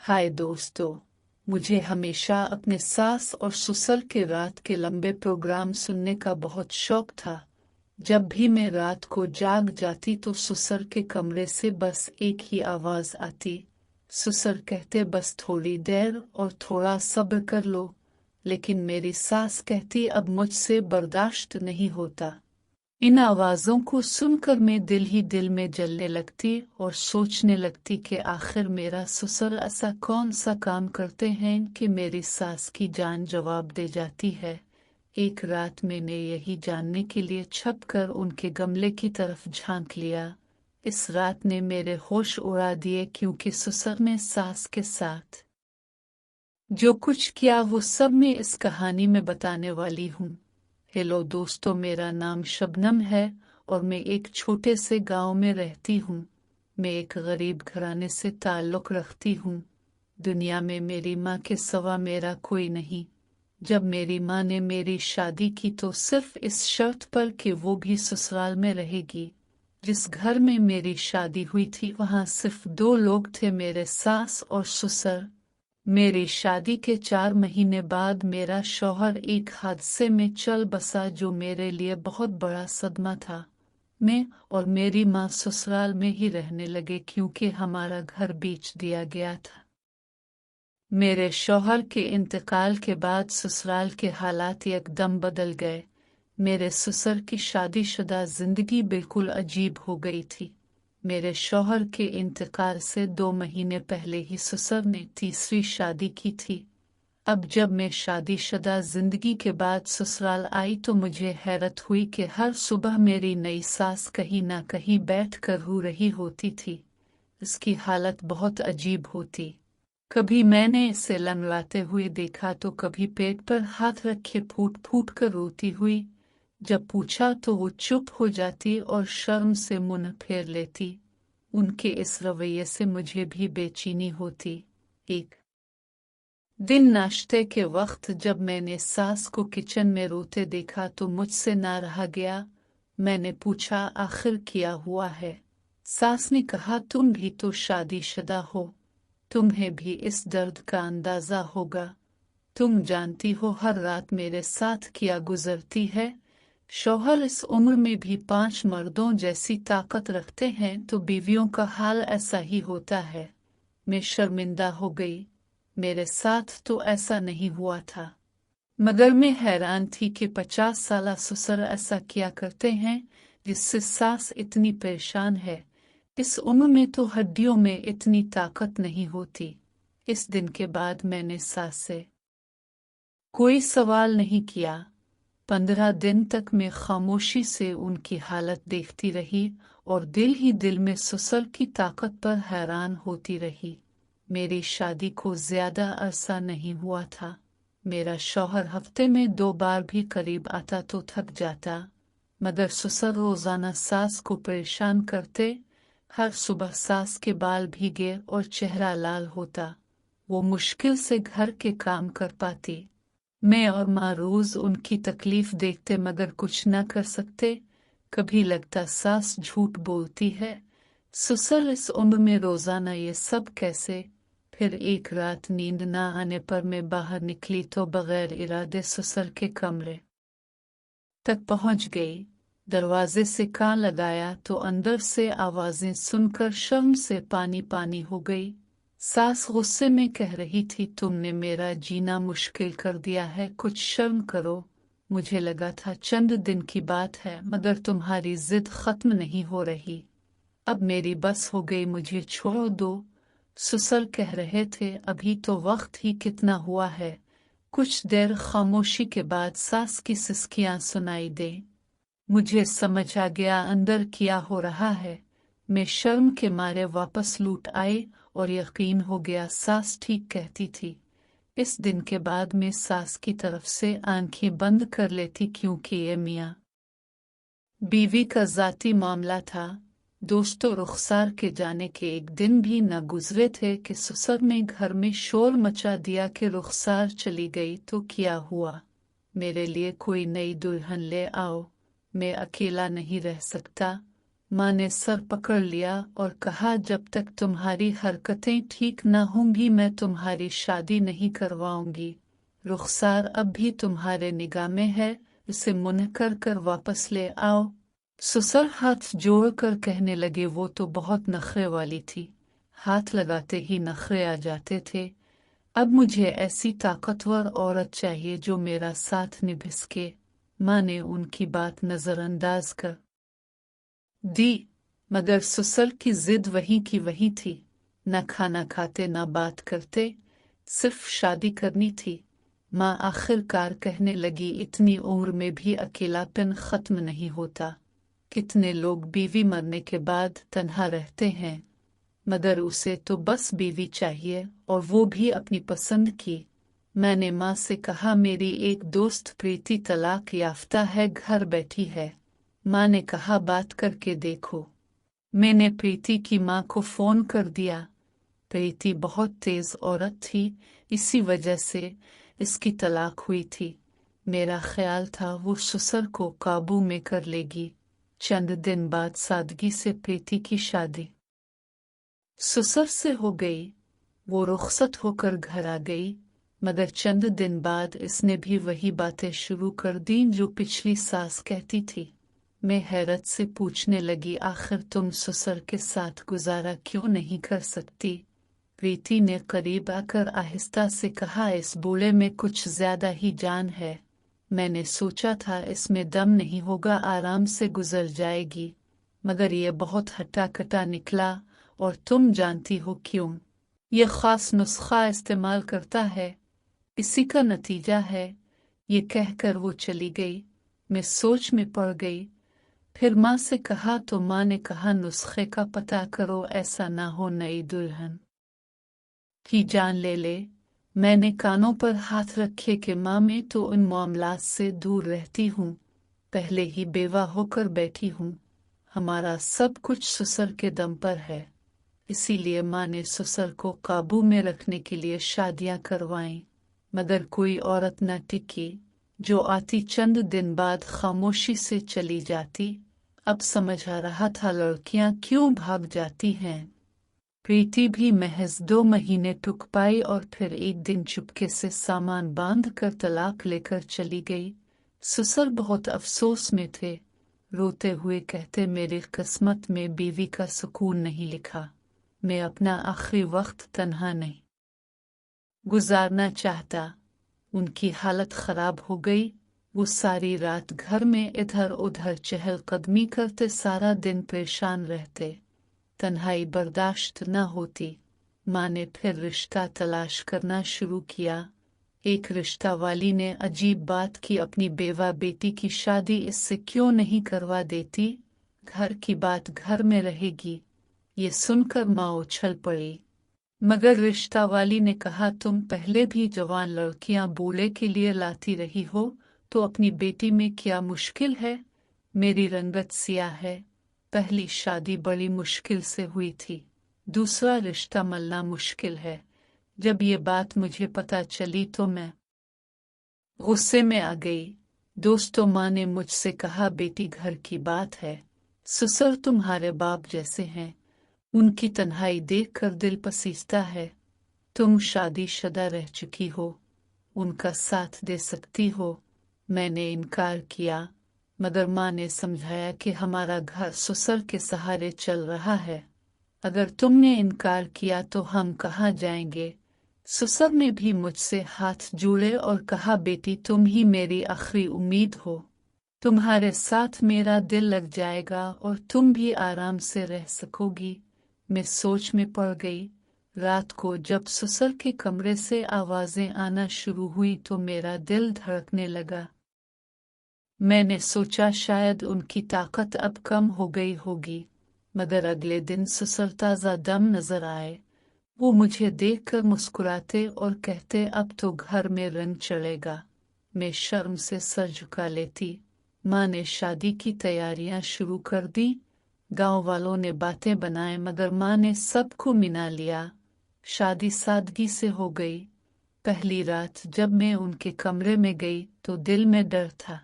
हाय दोस्तों, मुझे हमेशा अपने सास और ससुर के रात के लंबे प्रोग्राम सुनने का बहुत शौक था। जब भी मैं रात को जाग जाती तो ससुर के कमरे से बस एक ही आवाज आती। ससुर कहते बस थोड़ी देर और थोड़ा सब्र कर लो, लेकिन मेरी सास कहती अब मुझसे बर्दाश्त नहीं होता। इन आवाजों को सुनकर मैं दिल ही दिल में जलने लगती और सोचने लगती कि आखिर मेरा ससुर ऐसा कौन सा काम करते हैं कि मेरी सास की जान जवाब दे जाती है। एक रात मैंने यही जानने के लिए छप कर उनके गमले की तरफ झांक लिया। इस रात ने मेरे होश उड़ा दिए, क्योंकि ससुर ने सास के साथ जो कुछ किया वो सब मैं इस कहानी में बताने वाली हूँ। हेलो दोस्तों, मेरा नाम शबनम है और मैं एक छोटे से गांव में रहती हूँ। मैं एक गरीब घराने से ताल्लुक़ रखती हूँ। दुनिया में मेरी माँ के सिवा मेरा कोई नहीं। जब मेरी माँ ने मेरी शादी की तो सिर्फ इस शर्त पर कि वो भी ससुराल में रहेगी। जिस घर में मेरी शादी हुई थी वहाँ सिर्फ 2 लोग थे, मेरे सास और ससुर। मेरी शादी के 4 महीने बाद मेरा शौहर एक हादसे में चल बसा, जो मेरे लिए बहुत बड़ा सदमा था। मैं और मेरी माँ ससुराल में ही रहने लगे, क्योंकि हमारा घर बेच दिया गया था। मेरे शौहर के इंतकाल के बाद ससुराल के हालात एकदम बदल गए। मेरे ससुर की शादीशुदा जिंदगी बिल्कुल अजीब हो गई थी। मेरे शौहर के इंतकाल से 2 महीने पहले ही ससुर ने तीसरी शादी की थी। अब जब मैं शादीशुदा जिंदगी के बाद ससुराल आई तो मुझे हैरत हुई कि हर सुबह मेरी नई सास कहीं ना कहीं बैठ कर रो रही होती थी। इसकी हालत बहुत अजीब होती। कभी मैंने इसे लंगड़ाते हुए देखा तो कभी पेट पर हाथ रखे फूट फूट कर रोती हुई। जब पूछा तो वो चुप हो जाती और शर्म से मुंह फेर लेती। उनके इस रवैये से मुझे भी बेचैनी होती। एक दिन नाश्ते के वक्त जब मैंने सास को किचन में रोते देखा तो मुझसे ना रहा गया। मैंने पूछा आखिर क्या हुआ है। सास ने कहा तुम भी तो शादीशुदा हो, तुम्हें भी इस दर्द का अंदाजा होगा। तुम जानती हो हर रात मेरे साथ क्या गुजरती है। शौहर इस उम्र में भी 5 मर्दों जैसी ताकत रखते हैं तो बीवियों का हाल ऐसा ही होता है। मैं शर्मिंदा हो गई। मेरे साथ तो ऐसा नहीं हुआ था, मगर मैं हैरान थी कि 50 साला ससुर ऐसा क्या करते हैं जिससे सास इतनी परेशान है। इस उम्र में तो हड्डियों में इतनी ताकत नहीं होती। इस दिन के बाद मैंने सास से कोई सवाल नहीं किया। 15 दिन तक मैं खामोशी से उनकी हालत देखती रही और दिल ही दिल में ससुर की ताकत पर हैरान होती रही। मेरी शादी को ज्यादा अरसा नहीं हुआ था। मेरा शौहर हफ्ते में 2 बार भी करीब आता तो थक जाता, मगर ससुर रोजाना सास को परेशान करते। हर सुबह सास के बाल भीगे और चेहरा लाल होता। वो मुश्किल से घर के काम कर पाती। मैं और माँ रोज उनकी तकलीफ देखते मगर कुछ न कर सकते। कभी लगता सास झूठ बोलती है, ससुर इस उम्र में रोजाना ये सब कैसे। फिर एक रात नींद न आने पर मैं बाहर निकली तो बगैर इरादे ससुर के कमरे तक पहुंच गई। दरवाजे से कान लगाया तो अंदर से आवाजें सुनकर शर्म से पानी पानी हो गई। सास गुस्से में कह रही थी तुमने मेरा जीना मुश्किल कर दिया है, कुछ शर्म करो। मुझे लगा था चंद दिन की बात है, मगर तुम्हारी जिद खत्म नहीं हो रही। अब मेरी बस हो गई, मुझे छोड़ दो। ससुर कह रहे थे अभी तो वक्त ही कितना हुआ है। कुछ देर खामोशी के बाद सास की सिसकियां सुनाई दे। मुझे समझ आ गया अंदर क्या हो रहा है। मैं शर्म के मारे वापस लौट आई और यकीन हो गया सास ठीक कहती थी। इस दिन के बाद मैं सास की तरफ से आंखें बंद कर लेती, क्योंकि ये मियाँ बीवी का जाती मामला था। दोस्तों, रुखसार के जाने के एक दिन भी न गुजरे थे कि ससुर ने घर में शोर मचा दिया कि रुखसार चली गई तो क्या हुआ, मेरे लिए कोई नई दुल्हन ले आओ, मैं अकेला नहीं रह सकता। माँ ने सर पकड़ लिया और कहा, जब तक तुम्हारी हरकतें ठीक न होंगी मैं तुम्हारी शादी नहीं करवाऊंगी। रुखसार अब भी तुम्हारे निगाह में है, इसे मुंह कर वापस ले आओ। ससुर हाथ जोड़कर कहने लगे, वो तो बहुत नखरे वाली थी, हाथ लगाते ही नखरे आ जाते थे। अब मुझे ऐसी ताकतवर औरत चाहिए जो मेरा साथ निभा सके। माँ ने उनकी बात नजरअंदाज कर दी, मगर ससुर की जिद वही की वही थी। न खाना खाते न बात करते, सिर्फ शादी करनी थी। माँ आखिरकार कहने लगी, इतनी उम्र में भी अकेलापन खत्म नहीं होता। कितने लोग बीवी मरने के बाद तन्हा रहते हैं, मगर उसे तो बस बीवी चाहिए, और वो भी अपनी पसंद की। मैंने माँ से कहा, मेरी एक दोस्त प्रीति तलाक याफ्ता है, घर बैठी है। माँ ने कहा, बात करके देखो। मैंने प्रीति की माँ को फोन कर दिया। प्रीति बहुत तेज औरत थी, इसी वजह से इसकी तलाक हुई थी। मेरा ख्याल था वो ससुर को काबू में कर लेगी। चंद दिन बाद सादगी से प्रीति की शादी ससुर से हो गई। वो रुखसत होकर घर आ गई, मगर चंद दिन बाद इसने भी वही बातें शुरू कर दी जो पिछली सास कहती थी। मैं हैरत से पूछने लगी, आखिर तुम ससुर के साथ गुजारा क्यों नहीं कर सकती? प्रीति ने करीब आकर आहिस्ता से कहा, इस बूढ़े में कुछ ज्यादा ही जान है। मैंने सोचा था इसमें दम नहीं होगा, आराम से गुजर जाएगी, मगर ये बहुत हट्टा कट्टा निकला, और तुम जानती हो क्यों। ये खास नुस्खा इस्तेमाल करता है, इसी का नतीजा है। ये कहकर वो चली गई। मैं सोच में पड़ गई। फिर माँ से कहा तो माँ ने कहा, नुस्खे का पता करो, ऐसा ना हो नई दुल्हन की जान ले ले। मैंने कानों पर हाथ रखे कि माँ, मैं तो उन मामलात से दूर रहती हूँ, पहले ही बेवा होकर बैठी हूँ। हमारा सब कुछ ससुर के दम पर है, इसीलिए माँ ने ससुर को काबू में रखने के लिए शादियां करवाईं, मगर कोई औरत न टिकी। जो आती चंद दिन बाद खामोशी से चली जाती। अब समझ आ रहा था लड़कियां क्यों भाग जाती हैं। प्रीति भी महज 2 महीने टुक पाई और फिर एक दिन चुपके से सामान बांध कर तलाक लेकर चली गई। ससुर बहुत अफसोस में थे, रोते हुए कहते, मेरी किस्मत में बीवी का सुकून नहीं लिखा। मैं अपना आखिरी वक्त तन्हा नहीं गुजारना चाहता। उनकी हालत खराब हो गई। वो सारी रात घर में इधर उधर चहलकदमी करते सारा दिन परेशान रहते। तन्हाई बर्दाश्त न होती। माँ ने फिर रिश्ता तलाश करना शुरू किया। एक रिश्ता वाली ने अजीब बात की, अपनी बेवा बेटी की शादी इससे क्यों नहीं करवा देती, घर की बात घर में रहेगी। ये सुनकर माँ उछल पड़ी, मगर रिश्ता वाली ने कहा, तुम पहले भी जवान लड़कियां बूढ़े के लिए लाती रही हो, तो अपनी बेटी में क्या मुश्किल है? मेरी रंगत सियाह है, पहली शादी बड़ी मुश्किल से हुई थी, दूसरा रिश्ता मिलना मुश्किल है। जब ये बात मुझे पता चली तो मैं गुस्से में आ गई। दोस्तों, माँ ने मुझसे कहा, बेटी घर की बात है, ससुर तुम्हारे बाप जैसे हैं, उनकी तन्हाई देखकर दिल पसीजता है। तुम शादीशुदा रह चुकी हो, उनका साथ दे सकती हो। मैंने इनकार किया, मगर माँ ने समझाया कि हमारा घर ससुर के सहारे चल रहा है, अगर तुमने इनकार किया तो हम कहाँ जाएंगे। ससुर ने भी मुझसे हाथ जोड़े और कहा, बेटी तुम ही मेरी आखिरी उम्मीद हो, तुम्हारे साथ मेरा दिल लग जाएगा और तुम भी आराम से रह सकोगी। मैं सोच में पड़ गई। रात को जब ससुर के कमरे से आवाजें आना शुरू हुई तो मेरा दिल धड़कने लगा। मैंने सोचा शायद उनकी ताकत अब कम हो गई होगी, मगर अगले दिन ससुर ताज़ा दम नजर आए। वो मुझे देखकर मुस्कुराते और कहते, अब तो घर में रंग चढ़ेगा। मैं शर्म से सर झुका लेती। माँ ने शादी की तैयारियां शुरू कर दी। गांव वालों ने बातें बनाए, मगर माँ ने सबको मिला लिया। शादी सादगी से हो गई। पहली रात जब मैं उनके कमरे में गई तो दिल में डर था।